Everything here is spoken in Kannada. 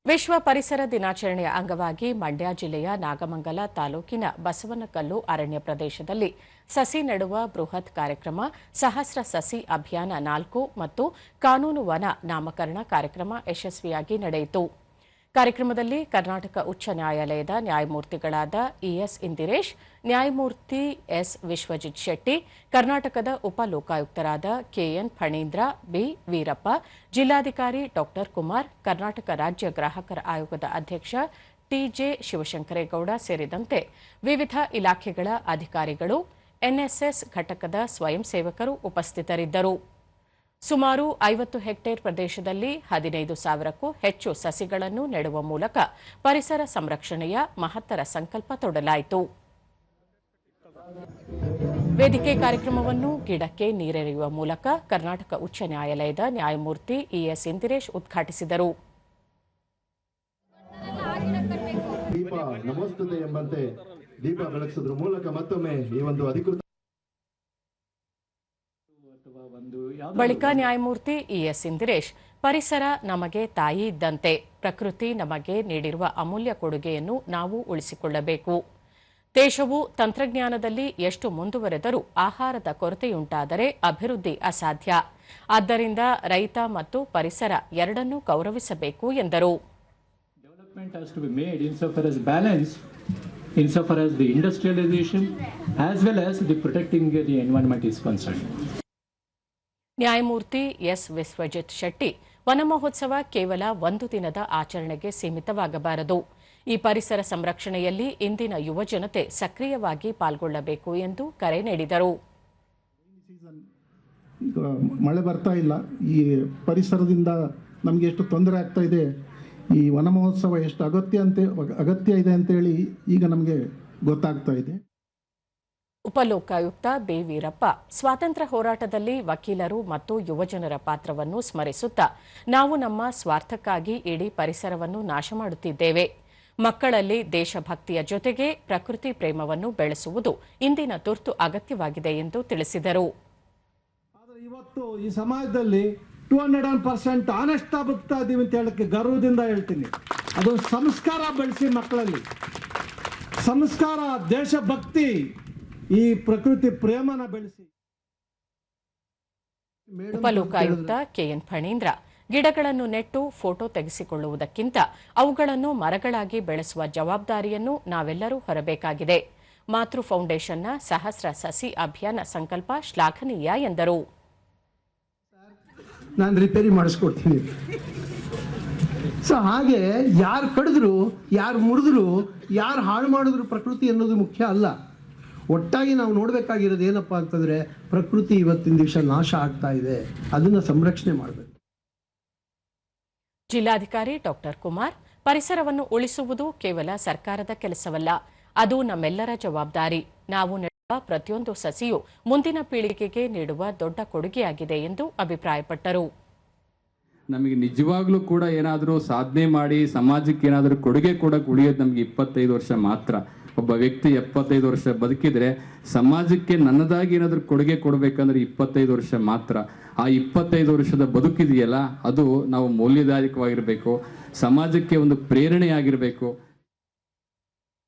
ವಿಶ್ವ ಪರಿಸರ ದಿನಾಚರಣೆಯ ಅಂಗವಾಗಿ ಮಂಡ್ಯ ಜಿಲ್ಲೆಯ ನಾಗಮಂಗಲ ತಾಲೂಕಿನ ಬಸವನಕಲ್ಲು ಅರಣ್ಯ ಪ್ರದೇಶದಲ್ಲಿ ಸಸಿ ನೆಡುವ ಬೃಹತ್ ಕಾರ್ಯಕ್ರಮ ಸಹಸ್ರ ಸಸಿ ಅಭಿಯಾನ 4 ಮತ್ತು ಕಾನೂನು ವನ ನಾಮಕರಣ ಕಾರ್ಯಕ್ರಮ ಯಶಸ್ವಿಯಾಗಿ ನಡೆಯಿತು. ಕಾರ್ಯಕ್ರಮದಲ್ಲಿ ಕರ್ನಾಟಕ ಉಚ್ಚ ನ್ಯಾಯಾಲಯದ ನ್ಯಾಯಮೂರ್ತಿಗಳಾದ ಇಎಸ್ ಇಂದಿರೇಶ್, ನ್ಯಾಯಮೂರ್ತಿ ಎಸ್ ವಿಶ್ವಜಿತ್ ಶೆಟ್ಟಿ, ಕರ್ನಾಟಕದ ಉಪ ಲೋಕಾಯುಕ್ತರಾದ ಕೆಎನ್ ಫಣೀಂದ್ರ, ಬಿ ವೀರಪ್ಪ, ಜಿಲ್ಲಾಧಿಕಾರಿ ಡಾ ಕುಮಾರ್, ಕರ್ನಾಟಕ ರಾಜ್ಯ ಗ್ರಾಹಕರ ಆಯೋಗದ ಅಧ್ಯಕ್ಷ ಟಿಜೆ ಶಿವಶಂಕರೇಗೌಡ ಸೇರಿದಂತೆ ವಿವಿಧ ಇಲಾಖೆಗಳ ಅಧಿಕಾರಿಗಳು, ಎನ್ಎಸ್ಎಸ್ ಘಟಕದ ಸ್ವಯಂ ಸೇವಕರು ಉಪಸ್ಥಿತರಿದ್ದರು. ಸುಮಾರು 50 ಹೆಕ್ಟೇರ್ ಪ್ರದೇಶದಲ್ಲಿ 15,000ಕ್ಕೂ ಹೆಚ್ಚು ಸಸಿಗಳನ್ನು ನೆಡುವ ಮೂಲಕ ಪರಿಸರ ಸಂರಕ್ಷಣೆಯ ಮಹತ್ತರ ಸಂಕಲ್ಪ ತೊಡಲಾಯಿತು. ವೇದಿಕೆ ಕಾರ್ಯಕ್ರಮವನ್ನು ಗಿಡಕ್ಕೆ ನೀರೆರೆಯುವ ಮೂಲಕ ಕರ್ನಾಟಕ ಉಚ್ಚ ನ್ಯಾಯಾಲಯದ ನ್ಯಾಯಮೂರ್ತಿ ಇಎಸ್ ಇಂದಿರೇಶ್ ಉದ್ಘಾಟಿಸಿದರು. ದೀಪ ನಮೋಸ್ತುತೆ ಎಂಬಂತೆ ದೀಪ ಬೆಳಗಿಸುವುದರ ಮೂಲಕ ಮತ್ತೊಮ್ಮೆ ಈ ಒಂದು ಅಧಿಕೃತ ಬಳಿಕ ನ್ಯಾಯಮೂರ್ತಿ ಇಎಸ್ ಇಂದಿರೇಶ್, ಪರಿಸರ ನಮಗೆ ತಾಯಿ ಇದ್ದಂತೆ, ಪ್ರಕೃತಿ ನಮಗೆ ನೀಡಿರುವ ಅಮೂಲ್ಯ ಕೊಡುಗೆಯನ್ನು ನಾವು ಉಳಿಸಿಕೊಳ್ಳಬೇಕು. ದೇಶವು ತಂತ್ರಜ್ಞಾನದಲ್ಲಿ ಎಷ್ಟು ಮುಂದುವರೆದರೂ ಆಹಾರದ ಕೊರತೆಯುಂಟಾದರೆ ಅಭಿವೃದ್ಧಿ ಅಸಾಧ್ಯ. ಆದ್ದರಿಂದ ರೈತ ಮತ್ತು ಪರಿಸರ ಎರಡನ್ನೂ ಗೌರವಿಸಬೇಕು ಎಂದರು. Development has to be made insofar as balance, insofar as the industrialization as well as the protecting the environment is concerned. ನ್ಯಾಯಮೂರ್ತಿ ಎಸ್ ವಿಶ್ವಜಿತ್ ಶೆಟ್ಟಿ, ವನ ಮಹೋತ್ಸವ ಕೇವಲ ಒಂದು ದಿನದ ಆಚರಣೆಗೆ ಸೀಮಿತವಾಗಬಾರದು. ಈ ಪರಿಸರ ಸಂರಕ್ಷಣೆಯಲ್ಲಿ ಇಂದಿನ ಯುವ ಜನತೆ ಸಕ್ರಿಯವಾಗಿ ಪಾಲ್ಗೊಳ್ಳಬೇಕು ಎಂದು ಕರೆ ನೀಡಿದರು. ಮಳೆ ಬರ್ತಾ ಇಲ್ಲ, ಈ ಪರಿಸರದಿಂದ ನಮಗೆ ಎಷ್ಟು ತೊಂದರೆ ಆಗ್ತಾ ಇದೆ, ಈ ವನ ಮಹೋತ್ಸವ ಎಷ್ಟು ಅಗತ್ಯ ಇದೆ ಅಂತೇಳಿ ಈಗ ನಮಗೆ ಗೊತ್ತಾಗ್ತಾ ಇದೆ. ಉಪಲೋಕಾಯುಕ್ತ ಬಿ ವೀರಪ್ಪ, ಸ್ವಾತಂತ್ರ್ಯ ಹೋರಾಟದಲ್ಲಿ ವಕೀಲರು ಮತ್ತು ಯುವಜನರ ಪಾತ್ರವನ್ನು ಸ್ಮರಿಸುತ್ತಾ, ನಾವು ನಮ್ಮ ಸ್ವಾರ್ಥಕ್ಕಾಗಿ ಇಡೀ ಪರಿಸರವನ್ನು ನಾಶ ಮಾಡುತ್ತಿದ್ದೇವೆ. ಮಕ್ಕಳಲ್ಲಿ ದೇಶಭಕ್ತಿಯ ಜೊತೆಗೆ ಪ್ರಕೃತಿ ಪ್ರೇಮವನ್ನು ಬೆಳೆಸುವುದು ಇಂದಿನ ತುರ್ತು ಅಗತ್ಯವಾಗಿದೆ ಎಂದು ತಿಳಿಸಿದರು. ಆದರೆ ಇವತ್ತು ಈ ಸಮಾಜದಲ್ಲಿ 200% ಆನೆಸ್ಟ್ ಬದುಕ್ತಾ ಇದ್ದೀವಿ ಅಂತ ಹೇಳಕ್ಕೆ ಗರ್ವದಿಂದ ಹೇಳ್ತೀನಿ. ಅದು ಸಂಸ್ಕಾರ ಬೆಳೆಸಿ, ಮಕ್ಕಳಲ್ಲಿ ಸಂಸ್ಕಾರ, ದೇಶಭಕ್ತಿ, ಈ ಪ್ರಕೃತಿ ಪ್ರೇಮನ ಬೆಳೆಸಿ. ಉಪಲೋಕಾಯುಕ್ತ ಕೆಎನ್ ಫಣೀಂದ್ರ, ಗಿಡಗಳನ್ನು ನೆಟ್ಟು ಫೋಟೋ ತೆಗೆಸಿಕೊಳ್ಳುವುದಕ್ಕಿಂತ ಅವುಗಳನ್ನು ಮರಗಳಾಗಿ ಬೆಳೆಸುವ ಜವಾಬ್ದಾರಿಯನ್ನು ನಾವೆಲ್ಲರೂ ಹೊರಬೇಕಾಗಿದೆ. ಮಾತೃ ಫೌಂಡೇಶನ್ನ ಸಹಸ್ರ ಸಸಿ ಅಭಿಯಾನ ಸಂಕಲ್ಪ ಶ್ಲಾಘನೀಯ ಎಂದರು. ನಾನು ರಿಪೇರಿ ಮಾಡಿಸ್ಕೊಡ್ತೀನಿ. ಸೊ ಹಾಗೆ ಯಾರು ಕಡಿದ್ರು, ಯಾರು ಮುರಿದ್ರು, ಯಾರು ಹಾಳು ಮಾಡಿದ್ರು ಪ್ರಕೃತಿ ಅನ್ನೋದು ಮುಖ್ಯ ಅಲ್ಲ. ಒಟ್ಟಾಗಿ ನಾವು ನೋಡಬೇಕಾಗಿರೋದು ಏನಪ್ಪ ಅಂತಂದರೆ, ಪ್ರಕೃತಿ ಇವತ್ತಿನ ದಿವಸ ನಾಶ ಆಗ್ತಾ ಇದೆ, ಅದನ್ನು ಸಂರಕ್ಷಣೆ ಮಾಡಬೇಕು. ಜಿಲ್ಲಾಧಿಕಾರಿ ಡಾ ಕುಮಾರ್, ಪರಿಸರವನ್ನು ಉಳಿಸುವುದು ಕೇವಲ ಸರ್ಕಾರದ ಕೆಲಸವಲ್ಲ, ಅದು ನಮ್ಮೆಲ್ಲರ ಜವಾಬ್ದಾರಿ. ನಾವು ನೆಡುವ ಪ್ರತಿಯೊಂದು ಸಸಿಯು ಮುಂದಿನ ಪೀಳಿಗೆಗೆ ನೀಡುವ ದೊಡ್ಡ ಕೊಡುಗೆಯಾಗಿದೆ ಎಂದು ಅಭಿಪ್ರಾಯಪಟ್ಟರು. ನಮಗೆ ನಿಜವಾಗ್ಲೂ ಕೂಡ ಏನಾದರೂ ಸಾಧನೆ ಮಾಡಿ ಸಮಾಜಕ್ಕೆ ಏನಾದರೂ ಕೊಡುಗೆ ಕೊಡಕ್ಕೆ ಉಳಿಯೋದು ನಮಗೆ 25 ವರ್ಷ ಮಾತ್ರ. ಒಬ್ಬ ವ್ಯಕ್ತಿ 75 ವರ್ಷ ಬದುಕಿದ್ರೆ ಸಮಾಜಕ್ಕೆ ನನ್ನದಾಗಿ ಏನಾದರೂ ಕೊಡುಗೆ ಕೊಡಬೇಕಂದ್ರೆ 25 ವರ್ಷ ಮಾತ್ರ. ಆ 25 ವರ್ಷದ ಬದುಕಿದೆಯಲ್ಲ, ಅದು ನಾವು ಮೌಲ್ಯದಾಯಕವಾಗಿರಬೇಕು, ಸಮಾಜಕ್ಕೆ ಒಂದು ಪ್ರೇರಣೆಯಾಗಿರಬೇಕು.